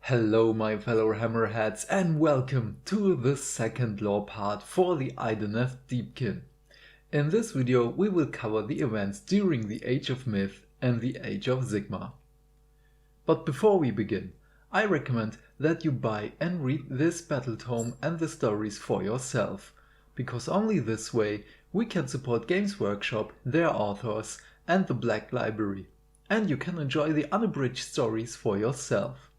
Hello my fellow hammerheads and welcome to the second lore part for the Idoneth Deepkin. In this video we will cover the events during the Age of Myth and the Age of Sigmar. But before we begin, I recommend that you buy and read this Battletome and the stories for yourself, because only this way we can support Games Workshop, their authors and the Black Library, and you can enjoy the unabridged stories for yourself.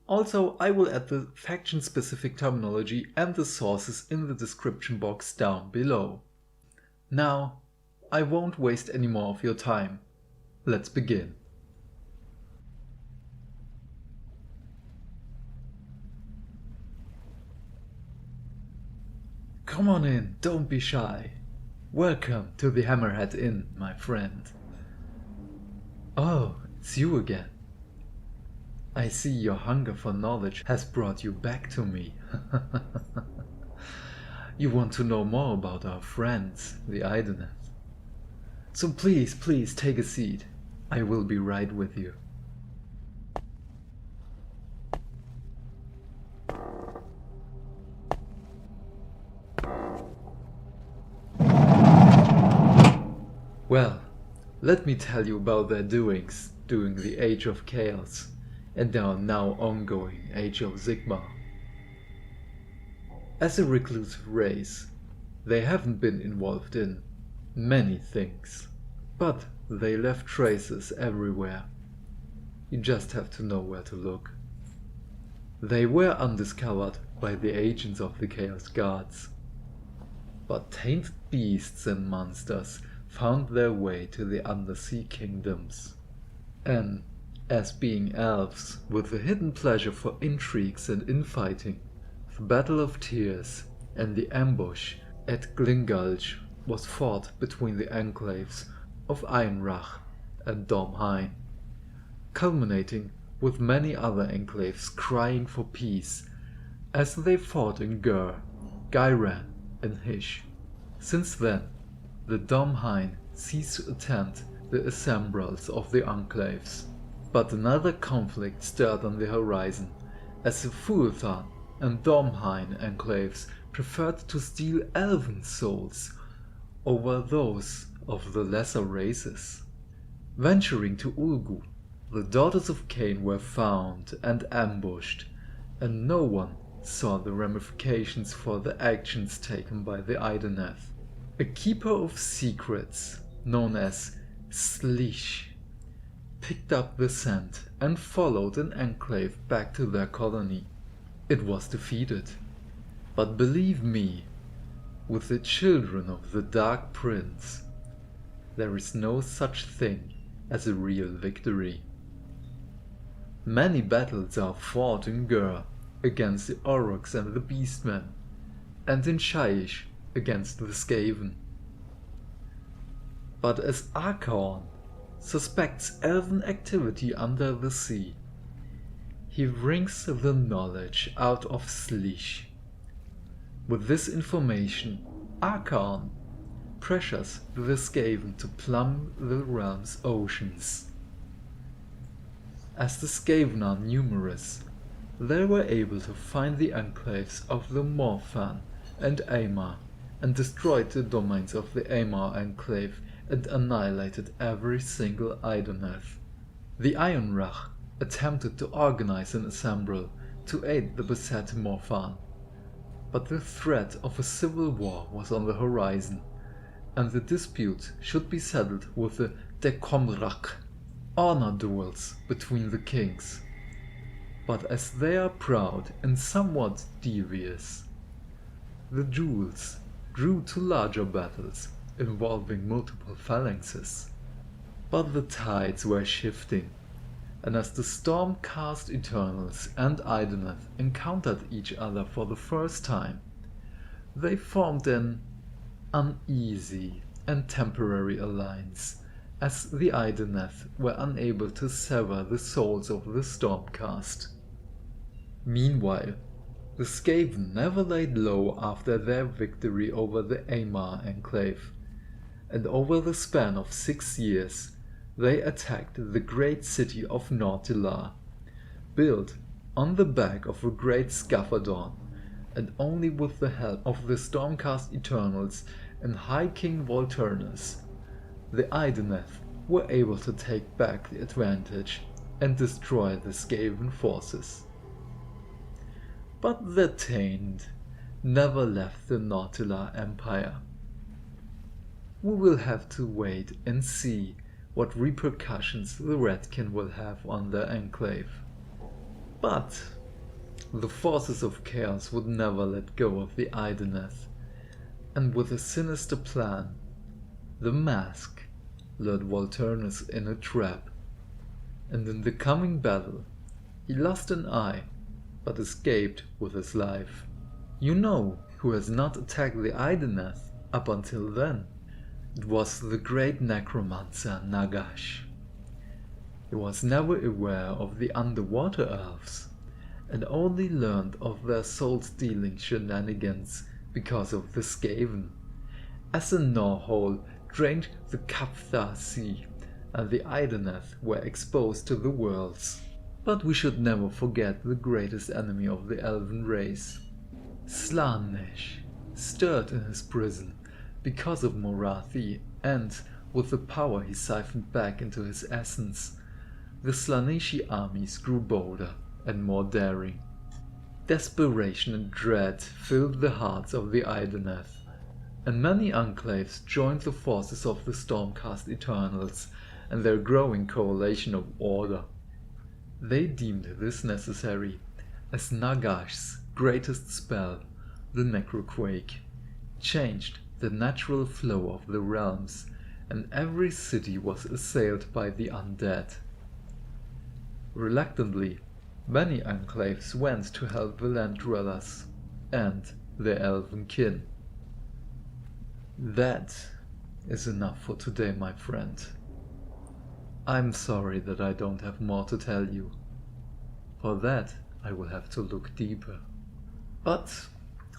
Also, I will add the faction-specific terminology and the sources in the description box down below. Now, I won't waste any more of your time. Let's begin. Come on in, don't be shy. Welcome to the Hammerhead Inn, my friend. Oh, it's you again. I see your hunger for knowledge has brought you back to me. You want to know more about our friends, the Idoneth. So please take a seat. I will be right with you. Well, let me tell you about their doings during the Age of Chaos and our now ongoing Age of Sigmar. As a reclusive race, they haven't been involved in many things, but they left traces everywhere. You just have to know where to look. They were undiscovered by the agents of the Chaos Guards, but tainted beasts and monsters found their way to the undersea kingdoms, and as being elves with a hidden pleasure for intrigues and infighting, the Battle of Tears and the ambush at Glingulch was fought between the enclaves of Ironrach and Domhain, culminating with many other enclaves crying for peace as they fought in Gur, Gairan and Hish. Since then, the Domhain ceased to attend the assemblals of the enclaves. But another conflict stirred on the horizon, as the Khaphtar and Domhain enclaves preferred to steal elven souls over those of the lesser races. Venturing to Ulgu, the daughters of Cain were found and ambushed, and no one saw the ramifications for the actions taken by the Idoneth. A keeper of secrets, known as Slish, picked up the scent and followed an enclave back to their colony. It was defeated. But believe me, with the children of the Dark Prince, there is no such thing as a real victory. Many battles are fought in Gur against the Aurochs and the Beastmen, and in Shyish against the Skaven. But as Archaon suspects elven activity under the sea, he wrings the knowledge out of Slish. With this information, Archaon pressures the Skaven to plumb the realm's oceans. As the Skaven are numerous, they were able to find the enclaves of the Morphan and Aemar and destroyed the domains of the Aemar enclave and annihilated every single Idoneth. The Ironrach attempted to organize an assembly to aid the beset Morphan, but the threat of a civil war was on the horizon, and the dispute should be settled with the Decomrach, honor duels between the kings. But as they are proud and somewhat devious, the duels grew to larger battles involving multiple phalanxes. But the tides were shifting, and as the storm-cast Eternals and Idoneth encountered each other for the first time, they formed an uneasy and temporary alliance, as the Idoneth were unable to sever the souls of the Stormcast. Meanwhile, the Skaven never laid low after their victory over the Aemar enclave, and over the span of 6 years they attacked the great city of Nortilar, built on the back of a great Khaphtar, and only with the help of the Stormcast Eternals and High King Volturnus, the Idoneth were able to take back the advantage and destroy the Skaven forces. But the taint never left the Nautila Empire. We will have to wait and see what repercussions the Redkin will have on their enclave. But the forces of chaos would never let go of the Idoneth, and with a sinister plan, the Mask lured Volturnus in a trap, and in the coming battle he lost an eye but escaped with his life. You know who has not attacked the Idoneth up until then? It was the great necromancer Nagash. He was never aware of the underwater elves, and only learned of their soul-stealing shenanigans because of the Skaven, as the Gnawhole drained the Khaphtar Sea and the Idoneth were exposed to the worlds. But we should never forget the greatest enemy of the elven race. Slaanesh, stirred in his prison because of Morathi, and with the power he siphoned back into his essence, the Slaaneshi armies grew bolder and more daring. Desperation and dread filled the hearts of the Idoneth, and many enclaves joined the forces of the Stormcast Eternals and their growing coalition of order. They deemed this necessary, as Nagash's greatest spell, the Necroquake, changed the natural flow of the realms, and every city was assailed by the undead. Reluctantly, many enclaves went to help the land dwellers and their elven kin. That is enough for today, my friend. I'm sorry that I don't have more to tell you. For that I will have to look deeper. But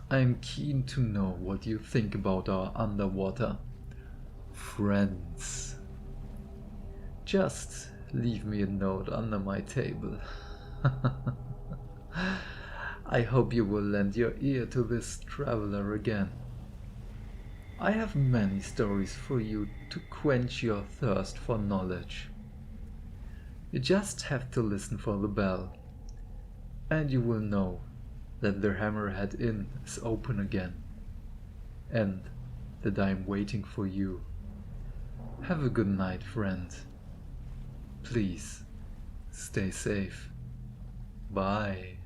I am keen to know what you think about our underwater friends. Just leave me a note under my table. I hope you will lend your ear to this traveler again. I have many stories for you to quench your thirst for knowledge. You just have to listen for the bell, and you will know that the Hammerhead Inn is open again, and that I am waiting for you. Have a good night, friend. Please, stay safe. Bye.